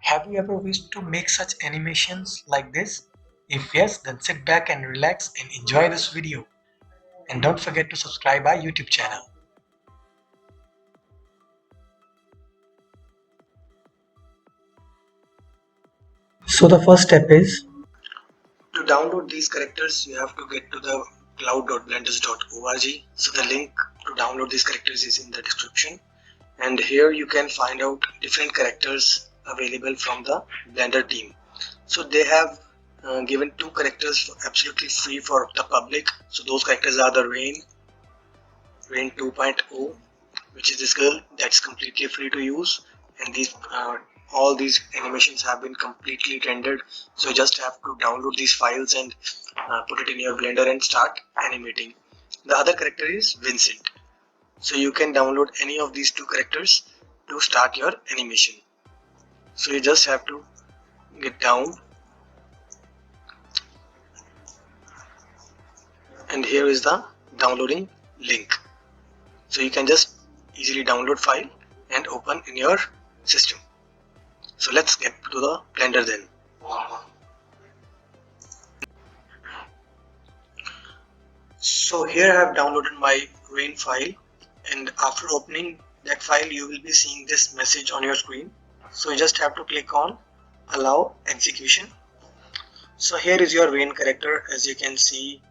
Have you ever wished to make such animations like this? If yes, then sit back and relax and enjoy this video. And don't forget to subscribe our YouTube channel. So the first step is to download these characters. You have to get to the cloud.blenders.org. So the link to download these characters is in the description. And here you can find out different characters available from the Blender team. So they have given 2 characters for absolutely free for the public. So those characters are the Rain 2.0, which is this girl that's completely free to use, and these all these animations have been completely rendered. So you just have to download these files and put it in your Blender and start animating. The other character is Vincent. So you can download any of these 2 characters to start your animation. So you just have to get down, and here is the downloading link. So you can just easily download file and open in your system. So let's get to the Blender then. So here I have downloaded my Rain file, and after opening that file you will be seeing this message on your screen. So you just have to click on allow execution. So here is your Rain character. As you can see,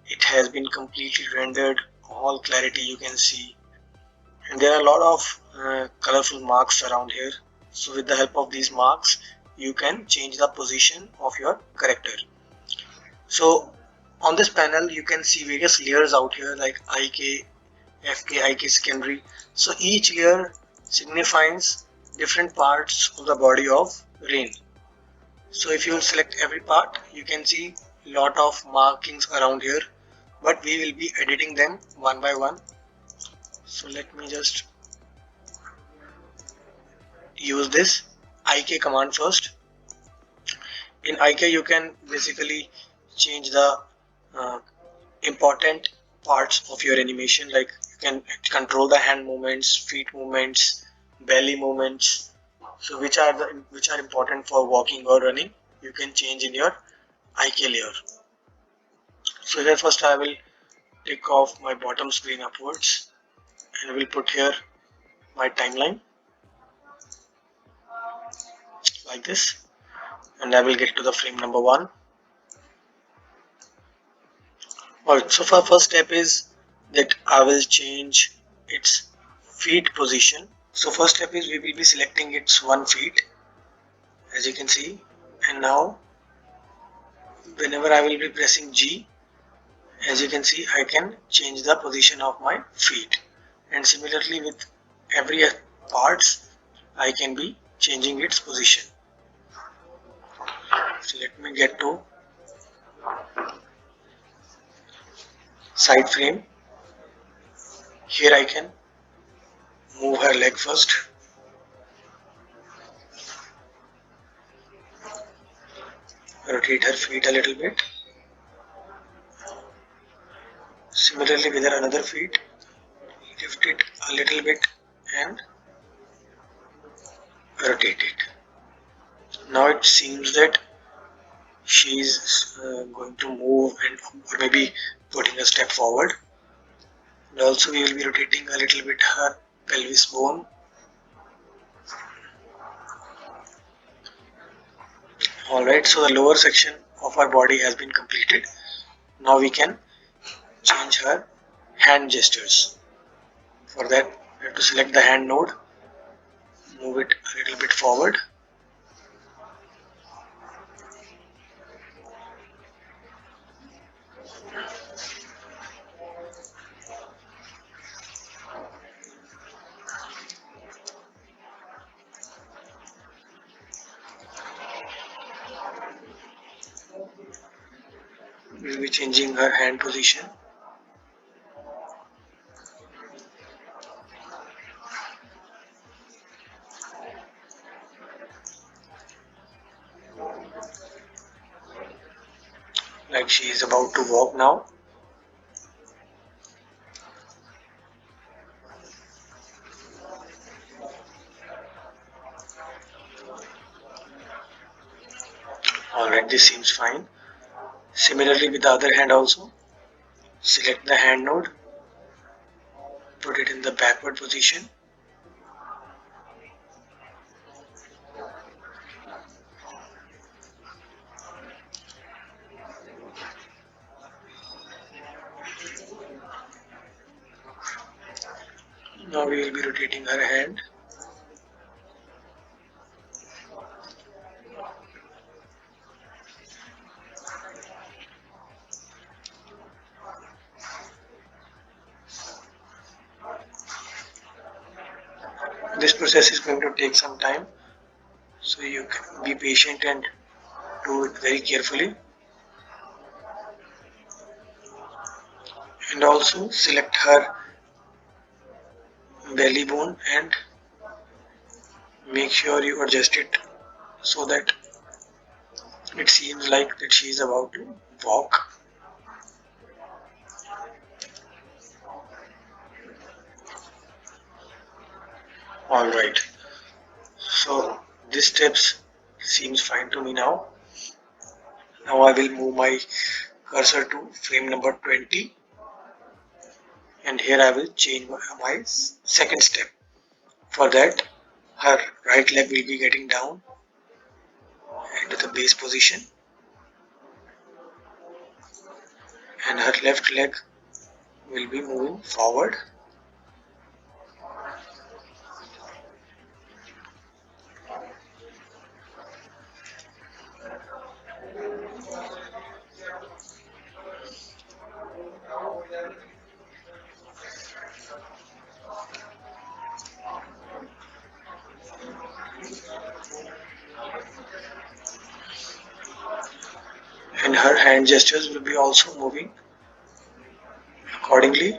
it has been completely rendered, all clarity you can see, and there are a lot of colorful marks around here. So with the help of these marks you can change the position of your character. So on this panel you can see various layers out here like IK, FK, IK secondary. So each layer signifies different parts of the body of Rain. So if you select every part, you can see lot of markings around here, but we will be editing them one by one. So let me just use this IK command first. In IK you can basically change the uh, important parts of your animation, like you can control the hand movements, feet movements, belly movements. So which are important for walking or running, you can change in your IK layer. So here first I will take off my bottom screen upwards and will put here my timeline like this, and I will get to the frame number 1. Alright, so for first step is that I will change its feet position. So first step is we will be selecting its 1 feet, as you can see, and now whenever I will be pressing G, as you can see, I can change the position of my feet, and similarly with every parts I can be changing its position. So let me get to side frame. Here I can move her leg first, rotate her feet a little bit. Similarly with her another feet, lift it a little bit and rotate it. Now it seems that she is going to move and or maybe putting a step forward. And also we will be rotating a little bit her pelvis bone. Alright, so the lower section of our body has been completed. Now we can change her hand gestures. For that we have to select the hand node, move it a little bit forward. We will be changing her hand position. Like she is about to walk now. Alright, this seems fine. Similarly with the other hand also, select the hand node, put it in the backward position. Now we will be rotating her hand. This process is going to take some time, so you can be patient and do it very carefully. And also select her belly bone and make sure you adjust it so that it seems like that she is about to walk. Alright, so this steps seems fine to me now. Now I will move my cursor to frame number 20, and here I will change my second step. For that, her right leg will be getting down into the base position, and her left leg will be moving forward. And her hand gestures will be also moving accordingly.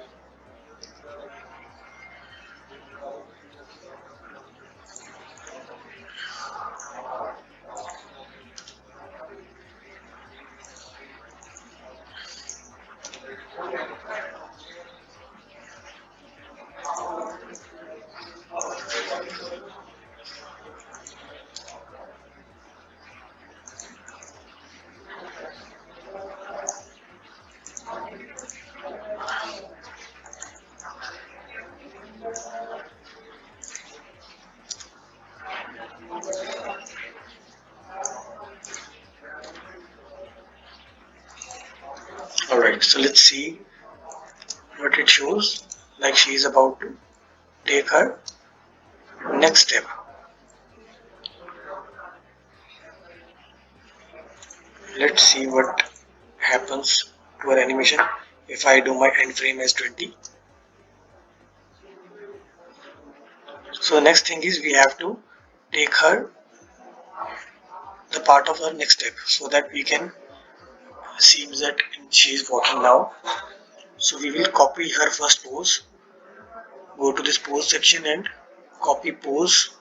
Alright, so let's see what it shows. Like she is about to take her next step. Let's see what happens to our animation if I do my end frame as 20. So the next thing is we have to take her the part of her next step so that we can see that she is walking now. So we will copy her first pose, go to this pose section and copy pose,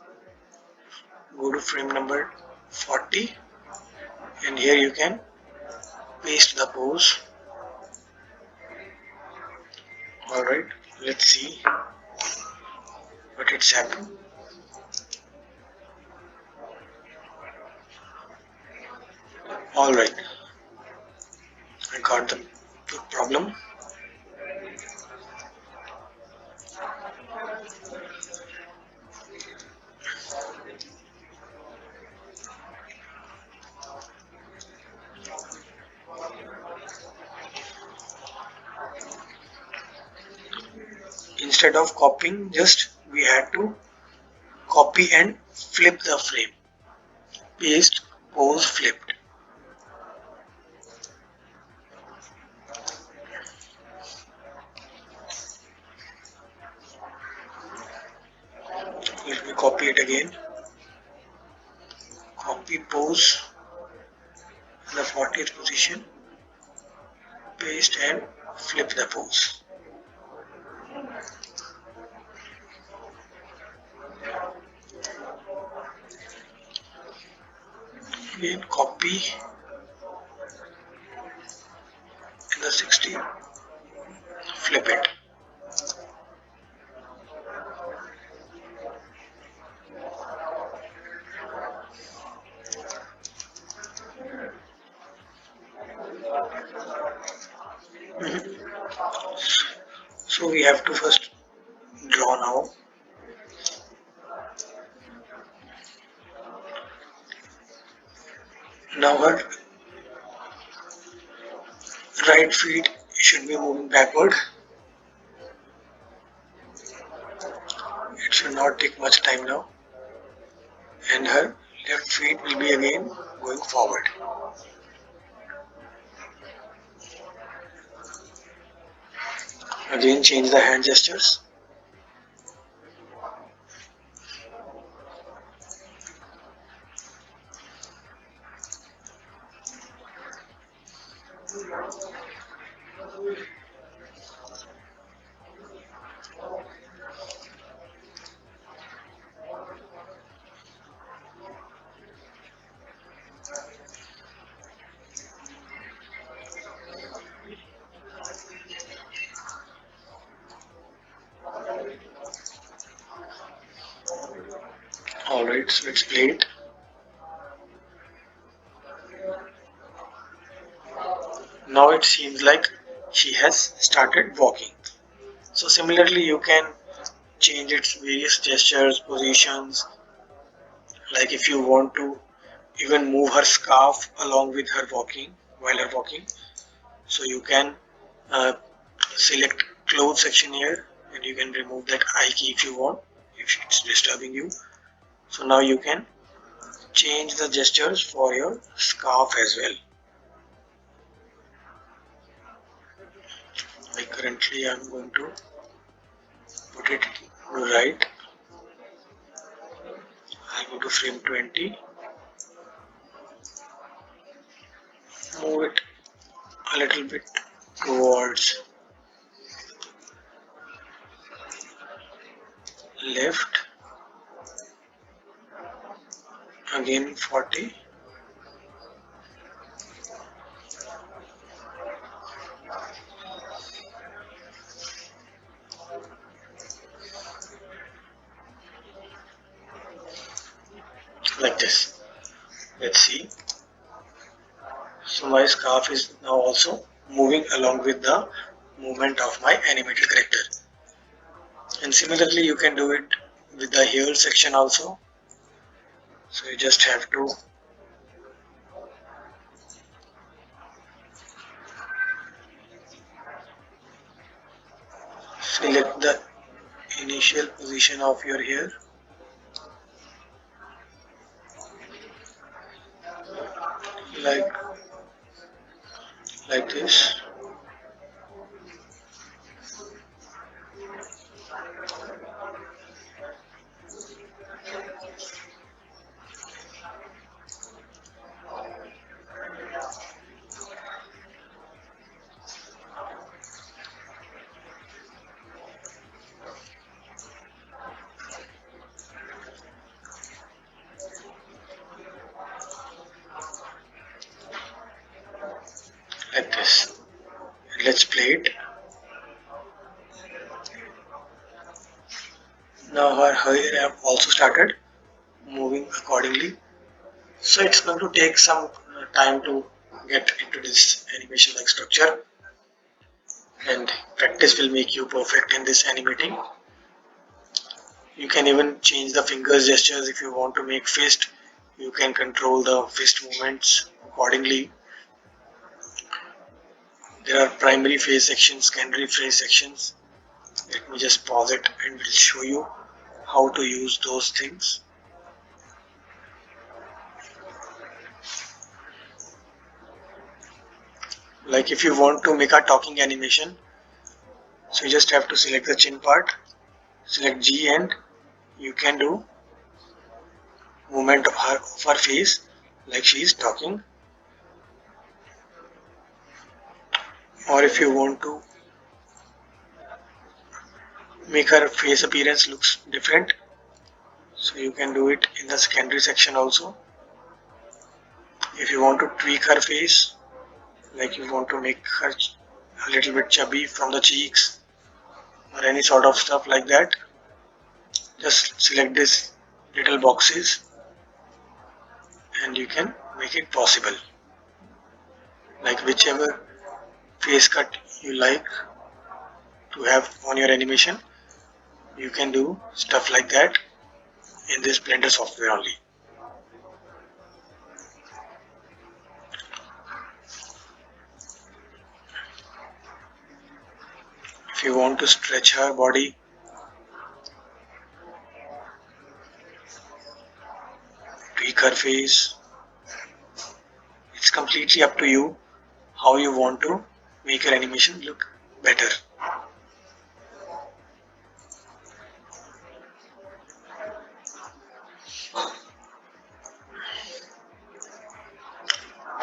go to frame number 40, and here you can paste the pose. Alright, let's see what it's happened. Alright, I got the problem. Instead of copying, just we had to copy and flip the frame. Paste, pose, flipped. Let me copy it again. Copy pose in the 40th position, paste and flip the pose. Again copy in the 60, flip it. we have to first draw now. Now her right feet should be moving backward. It should not take much time now. And her left feet will be again going forward. Again change the hand gestures. Alright, so let's play it. Now it seems like she has started walking. So similarly you can change its various gestures, positions, like if you want to even move her scarf along with her walking, while her walking. So you can uh, select clothes section here and you can remove that I key if you want, if it's disturbing you. So now you can change the gestures for your scarf as well. Like currently I'm going to put it right. I'll go to frame 20, move it a little bit towards left, again 40, like this. Let's see. So my scarf is now also moving along with the movement of my animated character. And similarly you can do it with the hair section also. So you just have to select the initial position of your hair, like this, like this. Let's play it. Now her hair have also started moving accordingly. So it's going to take some time to get into this animation like structure, and practice will make you perfect in this animating. You can even change the fingers gestures if you want to make fist. You can control the fist movements accordingly. There are primary face sections, secondary face sections. Let me just pause it and will show you how to use those things. Like if you want to make a talking animation, so you just have to select the chin part, select G, and you can do movement of her face like she is talking. Or if you want to make her face appearance looks different, so you can do it in the secondary section also. If you want to tweak her face, like you want to make her a little bit chubby from the cheeks or any sort of stuff like that, just select this little boxes and you can make it possible. Like whichever face cut you like, to have on your animation, you can do stuff like that in this Blender software only. If you want to stretch her body, tweak her face, it's completely up to you how you want to make your animation look better.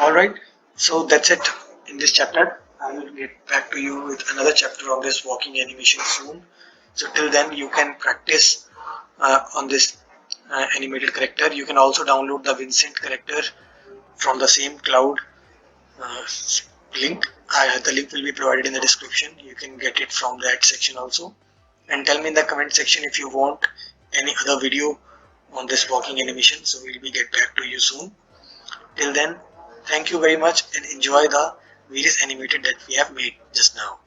Alright, so that's it in this chapter. I will get back to you with another chapter of this walking animation soon. So till then you can practice on this animated character. You can also download the Vincent character from the same cloud uh, link. The link will be provided in the description. You can get it from that section also. And tell me in the comment section if you want any other video on this walking animation. So we'll be get back to you soon. Till then, thank you very much and enjoy the various animated that we have made just now.